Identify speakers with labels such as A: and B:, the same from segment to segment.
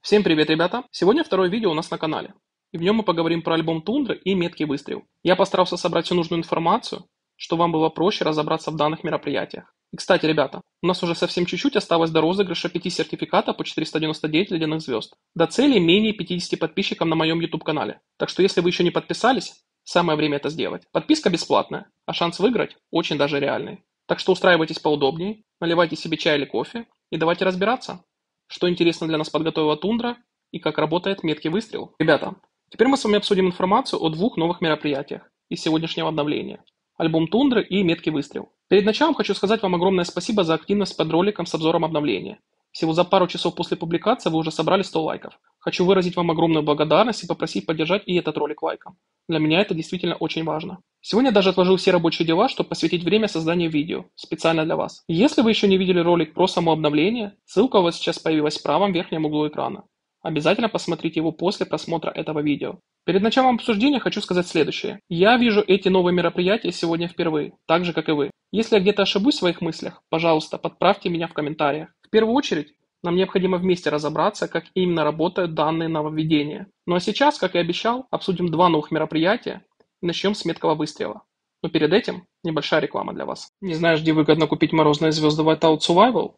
A: Всем привет, ребята! Сегодня второе видео у нас на канале, и в нем мы поговорим про альбом Тундра и меткий выстрел. Я постарался собрать всю нужную информацию, чтобы вам было проще разобраться в данных мероприятиях. И кстати, ребята, у нас уже совсем чуть-чуть осталось до розыгрыша 5 сертификатов по 499 ледяных звезд. До цели менее 50 подписчиков на моем YouTube канале. Так что если вы еще не подписались, самое время это сделать. Подписка бесплатная, а шанс выиграть очень даже реальный. Так что устраивайтесь поудобнее, наливайте себе чай или кофе и давайте разбираться, что интересно для нас подготовила Тундра и как работает меткий выстрел. Ребята, теперь мы с вами обсудим информацию о двух новых мероприятиях из сегодняшнего обновления. Альбом Тундры и меткий выстрел. Перед началом хочу сказать вам огромное спасибо за активность под роликом с обзором обновления. Всего за пару часов после публикации вы уже собрали 100 лайков. Хочу выразить вам огромную благодарность и попросить поддержать и этот ролик лайком. Для меня это действительно очень важно. Сегодня даже отложил все рабочие дела, чтобы посвятить время созданию видео, специально для вас. Если вы еще не видели ролик про само обновление, ссылка у вас сейчас появилась в правом верхнем углу экрана. Обязательно посмотрите его после просмотра этого видео. Перед началом обсуждения хочу сказать следующее. Я вижу эти новые мероприятия сегодня впервые, так же как и вы. Если я где-то ошибусь в своих мыслях, пожалуйста, подправьте меня в комментариях. В первую очередь, нам необходимо вместе разобраться, как именно работают данные нововведения. Ну а сейчас, как и обещал, обсудим два новых мероприятия и начнем с меткого выстрела. Но перед этим небольшая реклама для вас. Не знаешь, где выгодно купить морозные звезды Whiteout Survival?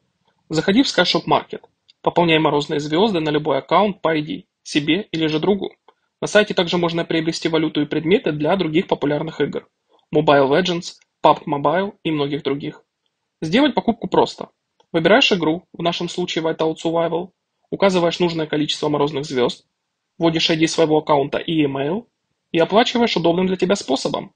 A: Заходи в SkyShop Market. Пополняй морозные звезды на любой аккаунт по ID, себе или же другу. На сайте также можно приобрести валюту и предметы для других популярных игр. Mobile Legends, PUBG Mobile и многих других. Сделать покупку просто. Выбираешь игру, в нашем случае Whiteout Survival, указываешь нужное количество морозных звезд, вводишь ID своего аккаунта и email и оплачиваешь удобным для тебя способом.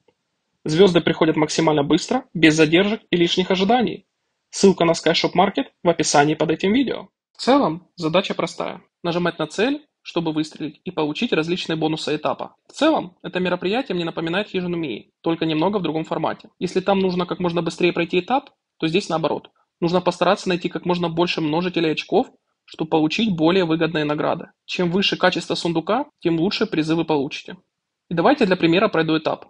A: Звезды приходят максимально быстро, без задержек и лишних ожиданий. Ссылка на SkyShop Market в описании под этим видео. В целом, задача простая. Нажимать на цель, чтобы выстрелить и получить различные бонусы этапа. В целом, это мероприятие мне напоминает хижину Мии, только немного в другом формате. Если там нужно как можно быстрее пройти этап, то здесь наоборот. Нужно постараться найти как можно больше множителей очков, чтобы получить более выгодные награды. Чем выше качество сундука, тем лучше призы вы получите. И давайте для примера пройду этап.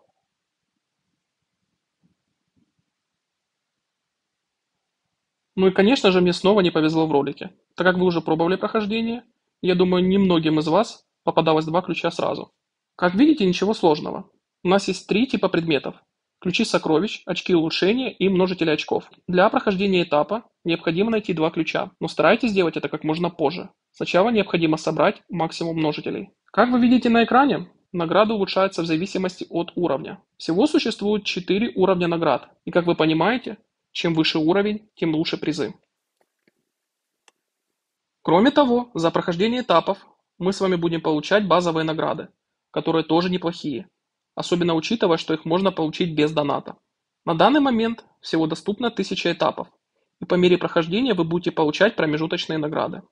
A: Ну и конечно же мне снова не повезло в ролике. Так как вы уже пробовали прохождение, я думаю, немногим из вас попадалось два ключа сразу. Как видите, ничего сложного. У нас есть три типа предметов. Ключи сокровищ, очки улучшения и множители очков. Для прохождения этапа необходимо найти два ключа, но старайтесь делать это как можно позже. Сначала необходимо собрать максимум множителей. Как вы видите на экране, награды улучшаются в зависимости от уровня. Всего существует 4 уровня наград, и как вы понимаете, чем выше уровень, тем лучше призы. Кроме того, за прохождение этапов мы с вами будем получать базовые награды, которые тоже неплохие, особенно учитывая, что их можно получить без доната. На данный момент всего доступно 1000 этапов, и по мере прохождения вы будете получать промежуточные награды.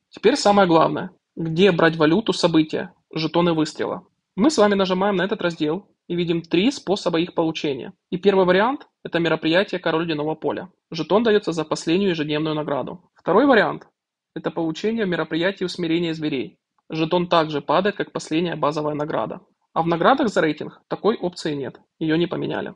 A: Теперь самое главное, где брать валюту события, жетоны выстрела. Мы с вами нажимаем на этот раздел и видим три способа их получения. И первый вариант – это мероприятие «Король ледяного поля». Жетон дается за последнюю ежедневную награду. Второй вариант – это получение в мероприятии «Усмирение зверей». Жетон также падает, как последняя базовая награда. А в наградах за рейтинг такой опции нет, ее не поменяли.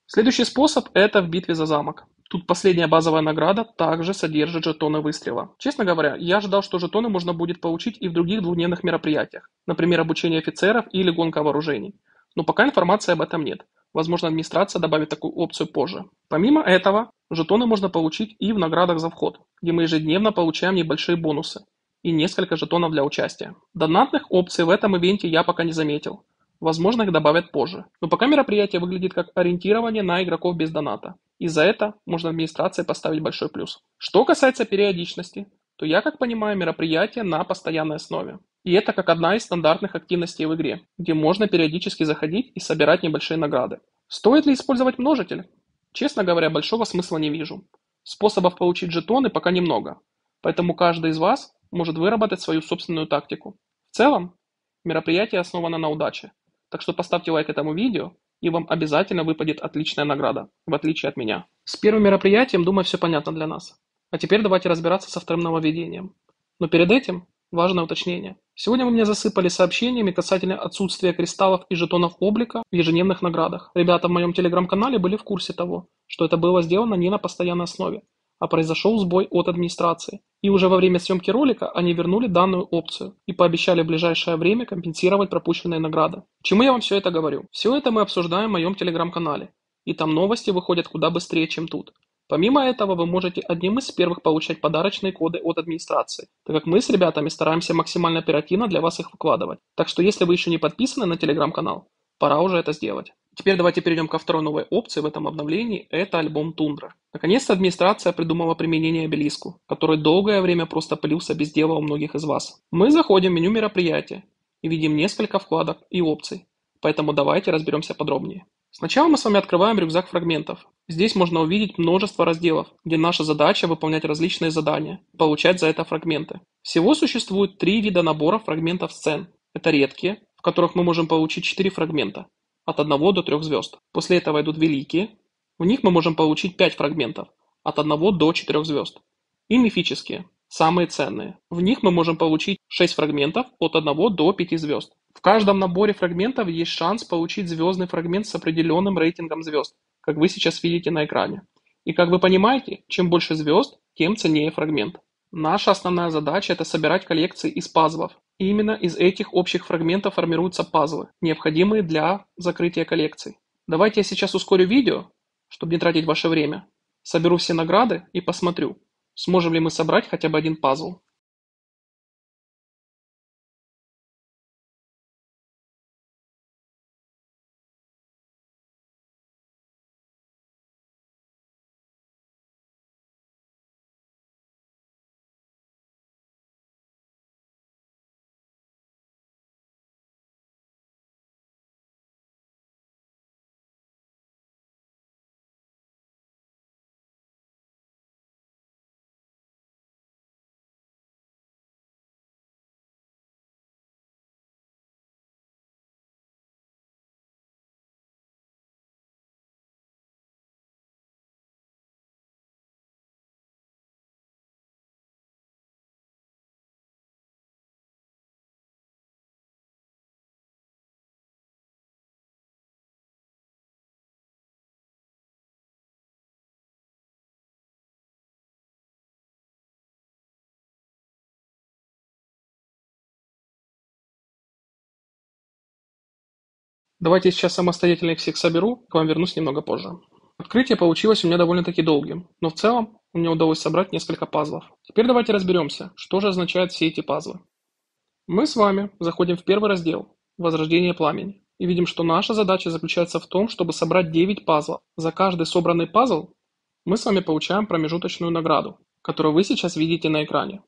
A: Следующий способ – это в битве за замок. Тут последняя базовая награда также содержит жетоны выстрела. Честно говоря, я ожидал, что жетоны можно будет получить и в других двухдневных мероприятиях, например, обучение офицеров или гонка вооружений. Но пока информации об этом нет. Возможно, администрация добавит такую опцию позже. Помимо этого, жетоны можно получить и в наградах за вход, где мы ежедневно получаем небольшие бонусы и несколько жетонов для участия. Донатных опций в этом ивенте я пока не заметил. Возможно, их добавят позже. Но пока мероприятие выглядит как ориентирование на игроков без доната. И за это можно администрации поставить большой плюс. Что касается периодичности, то я, как понимаю, мероприятие на постоянной основе. И это как одна из стандартных активностей в игре, где можно периодически заходить и собирать небольшие награды. Стоит ли использовать множитель? Честно говоря, большого смысла не вижу. Способов получить жетоны пока немного, поэтому каждый из вас может выработать свою собственную тактику. В целом, мероприятие основано на удаче, так что поставьте лайк этому видео, и вам обязательно выпадет отличная награда, в отличие от меня. С первым мероприятием, думаю, все понятно для нас. А теперь давайте разбираться со вторым нововведением. Но перед этим важное уточнение. Сегодня вы меня засыпали сообщениями касательно отсутствия кристаллов и жетонов облика в ежедневных наградах. Ребята в моем телеграм-канале были в курсе того, что это было сделано не на постоянной основе, а произошел сбой от администрации. И уже во время съемки ролика они вернули данную опцию и пообещали в ближайшее время компенсировать пропущенные награды. К чему я вам все это говорю? Все это мы обсуждаем в моем телеграм-канале, и там новости выходят куда быстрее, чем тут. Помимо этого, вы можете одним из первых получать подарочные коды от администрации, так как мы с ребятами стараемся максимально оперативно для вас их выкладывать. Так что если вы еще не подписаны на телеграм-канал, пора уже это сделать. Теперь давайте перейдем ко второй новой опции в этом обновлении, это альбом Тундра. Наконец-то администрация придумала применение обелиску, который долгое время просто пылился без дела у многих из вас. Мы заходим в меню мероприятия и видим несколько вкладок и опций, поэтому давайте разберемся подробнее. Сначала мы с вами открываем рюкзак фрагментов. Здесь можно увидеть множество разделов, где наша задача выполнять различные задания, получать за это фрагменты. Всего существует 3 вида набора фрагментов сцен. Это редкие, в которых мы можем получить 4 фрагмента, от 1 до 3 звезд. После этого идут великие, в них мы можем получить 5 фрагментов, от 1 до 4 звезд. И мифические, самые ценные. В них мы можем получить 6 фрагментов от 1 до 5 звезд. В каждом наборе фрагментов есть шанс получить звездный фрагмент с определенным рейтингом звезд, как вы сейчас видите на экране. И как вы понимаете, чем больше звезд, тем ценнее фрагмент. Наша основная задача – это собирать коллекции из пазлов. И именно из этих общих фрагментов формируются пазлы, необходимые для закрытия коллекций. Давайте я сейчас ускорю видео, чтобы не тратить ваше время. Соберу все награды и посмотрю, сможем ли мы собрать хотя бы один пазл. Давайте сейчас самостоятельно их всех соберу, к вам вернусь немного позже. Открытие получилось у меня довольно-таки долгим, но в целом мне удалось собрать несколько пазлов. Теперь давайте разберемся, что же означают все эти пазлы. Мы с вами заходим в первый раздел «Возрождение пламени» и видим, что наша задача заключается в том, чтобы собрать 9 пазлов. За каждый собранный пазл мы с вами получаем промежуточную награду, которую вы сейчас видите на экране.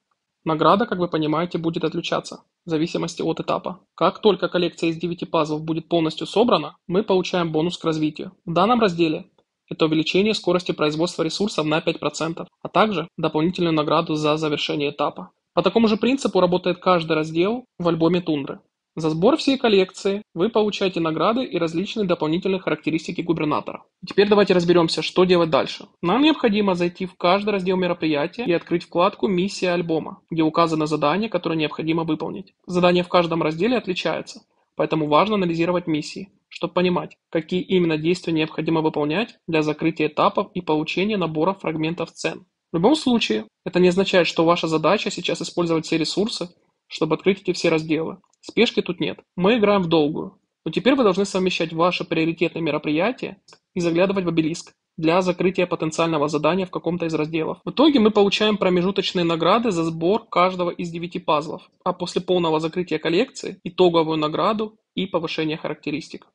A: Награда, как вы понимаете, будет отличаться в зависимости от этапа. Как только коллекция из 9 пазлов будет полностью собрана, мы получаем бонус к развитию. В данном разделе это увеличение скорости производства ресурсов на 5%, а также дополнительную награду за завершение этапа. По такому же принципу работает каждый раздел в альбоме Тундры. За сбор всей коллекции вы получаете награды и различные дополнительные характеристики губернатора. Теперь давайте разберемся, что делать дальше. Нам необходимо зайти в каждый раздел мероприятия и открыть вкладку «Миссия альбома», где указаны задания, которые необходимо выполнить. Задания в каждом разделе отличаются, поэтому важно анализировать миссии, чтобы понимать, какие именно действия необходимо выполнять для закрытия этапов и получения набора фрагментов сцен. В любом случае, это не означает, что ваша задача сейчас использовать все ресурсы, чтобы открыть эти все разделы. Спешки тут нет. Мы играем в долгую. Но теперь вы должны совмещать ваши приоритетные мероприятия и заглядывать в обелиск для закрытия потенциального задания в каком-то из разделов. В итоге мы получаем промежуточные награды за сбор каждого из 9 пазлов, а после полного закрытия коллекции итоговую награду и повышение характеристик.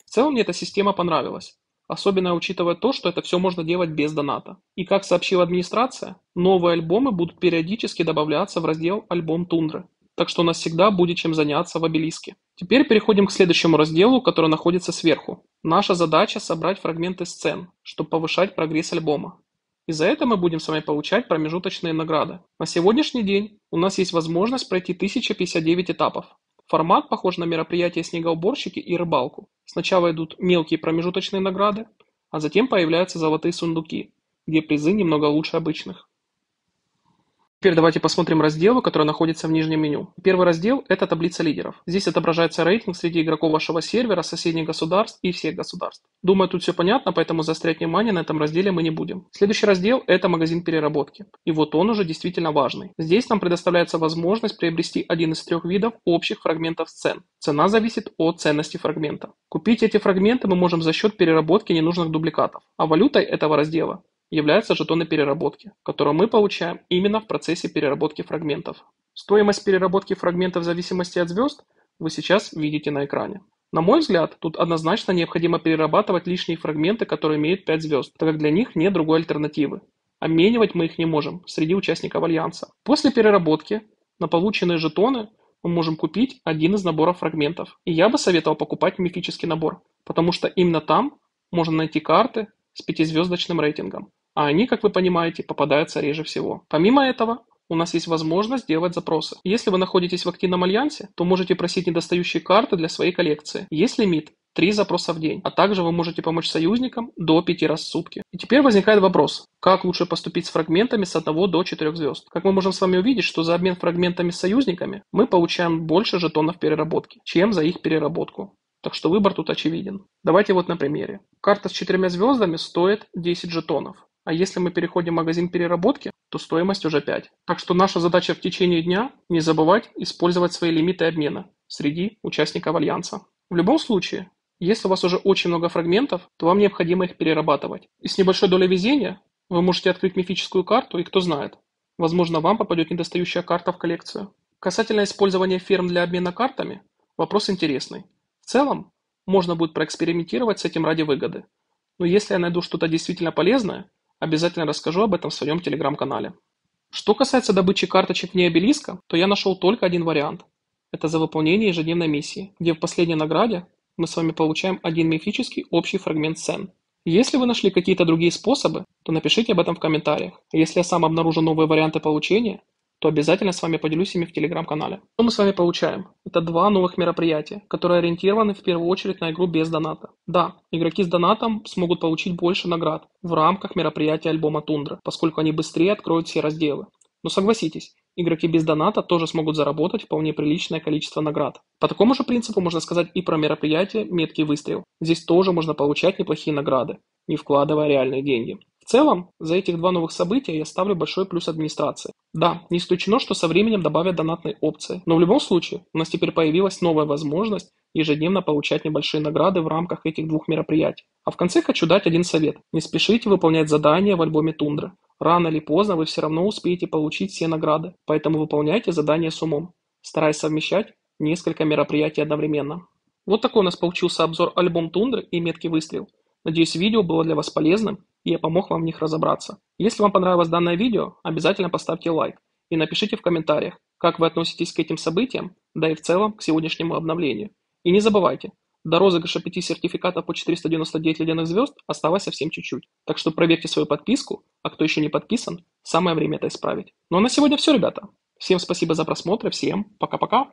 A: В целом мне эта система понравилась. Особенно учитывая то, что это все можно делать без доната. И как сообщила администрация, новые альбомы будут периодически добавляться в раздел «Альбом Тундры». Так что у нас всегда будет чем заняться в обелиске. Теперь переходим к следующему разделу, который находится сверху. Наша задача собрать фрагменты сцен, чтобы повышать прогресс альбома. И за это мы будем с вами получать промежуточные награды. На сегодняшний день у нас есть возможность пройти 1059 этапов. Формат похож на мероприятие «Снегоуборщики» и «Рыбалку». Сначала идут мелкие промежуточные награды, а затем появляются золотые сундуки, где призы немного лучше обычных. Теперь давайте посмотрим разделы, которые находятся в нижнем меню. Первый раздел – это таблица лидеров. Здесь отображается рейтинг среди игроков вашего сервера, соседних государств и всех государств. Думаю, тут все понятно, поэтому заострять внимание на этом разделе мы не будем. Следующий раздел – это магазин переработки. И вот он уже действительно важный. Здесь нам предоставляется возможность приобрести один из 3 видов общих фрагментов сцен. Цена зависит от ценности фрагмента. Купить эти фрагменты мы можем за счет переработки ненужных дубликатов. А валютой этого раздела являются жетоны переработки, которые мы получаем именно в процессе переработки фрагментов. Стоимость переработки фрагментов в зависимости от звезд вы сейчас видите на экране. На мой взгляд, тут однозначно необходимо перерабатывать лишние фрагменты, которые имеют 5 звезд, так как для них нет другой альтернативы. Обменивать мы их не можем среди участников Альянса. После переработки на полученные жетоны мы можем купить один из наборов фрагментов. И я бы советовал покупать мифический набор, потому что именно там можно найти карты с 5-звездочным рейтингом, а они, как вы понимаете, попадаются реже всего. Помимо этого, у нас есть возможность делать запросы. Если вы находитесь в активном альянсе, то можете просить недостающие карты для своей коллекции. Есть лимит 3 запроса в день, а также вы можете помочь союзникам до 5 раз в сутки. И теперь возникает вопрос, как лучше поступить с фрагментами с 1 до 4 звезд. Как мы можем с вами увидеть, что за обмен фрагментами с союзниками мы получаем больше жетонов переработки, чем за их переработку. Так что выбор тут очевиден. Давайте вот на примере. Карта с 4 звездами стоит 10 жетонов. А если мы переходим в магазин переработки, то стоимость уже 5. Так что наша задача в течение дня не забывать использовать свои лимиты обмена среди участников Альянса. В любом случае, если у вас уже очень много фрагментов, то вам необходимо их перерабатывать. И с небольшой долей везения вы можете открыть мифическую карту, и кто знает, возможно, вам попадет недостающая карта в коллекцию. Касательно использования ферм для обмена картами, вопрос интересный. В целом, можно будет проэкспериментировать с этим ради выгоды. Но если я найду что-то действительно полезное, обязательно расскажу об этом в своем телеграм-канале. Что касается добычи карточек вне обелиска, то я нашел только один вариант. Это за выполнение ежедневной миссии, где в последней награде мы с вами получаем один мифический общий фрагмент сцен. Если вы нашли какие-то другие способы, то напишите об этом в комментариях. А если я сам обнаружу новые варианты получения, то обязательно с вами поделюсь ими в телеграм-канале. Что мы с вами получаем? Это 2 новых мероприятия, которые ориентированы в первую очередь на игру без доната. Да, игроки с донатом смогут получить больше наград в рамках мероприятия альбома Тундра, поскольку они быстрее откроют все разделы. Но согласитесь, игроки без доната тоже смогут заработать вполне приличное количество наград. По такому же принципу можно сказать и про мероприятие «Меткий выстрел». Здесь тоже можно получать неплохие награды, не вкладывая реальные деньги. В целом, за этих 2 новых события я ставлю большой плюс администрации. Да, не исключено, что со временем добавят донатные опции, но в любом случае у нас теперь появилась новая возможность ежедневно получать небольшие награды в рамках этих 2 мероприятий. А в конце хочу дать один совет. Не спешите выполнять задания в альбоме Тундра. Рано или поздно вы все равно успеете получить все награды, поэтому выполняйте задания с умом, стараясь совмещать несколько мероприятий одновременно. Вот такой у нас получился обзор альбом Тундры и меткий выстрел. Надеюсь, видео было для вас полезным, и я помог вам в них разобраться. Если вам понравилось данное видео, обязательно поставьте лайк и напишите в комментариях, как вы относитесь к этим событиям, да и в целом к сегодняшнему обновлению. И не забывайте, до розыгрыша 5 сертификатов по 499 ледяных звезд осталось совсем чуть-чуть. Так что проверьте свою подписку, а кто еще не подписан, самое время это исправить. Ну а на сегодня все, ребята. Всем спасибо за просмотр, всем пока-пока.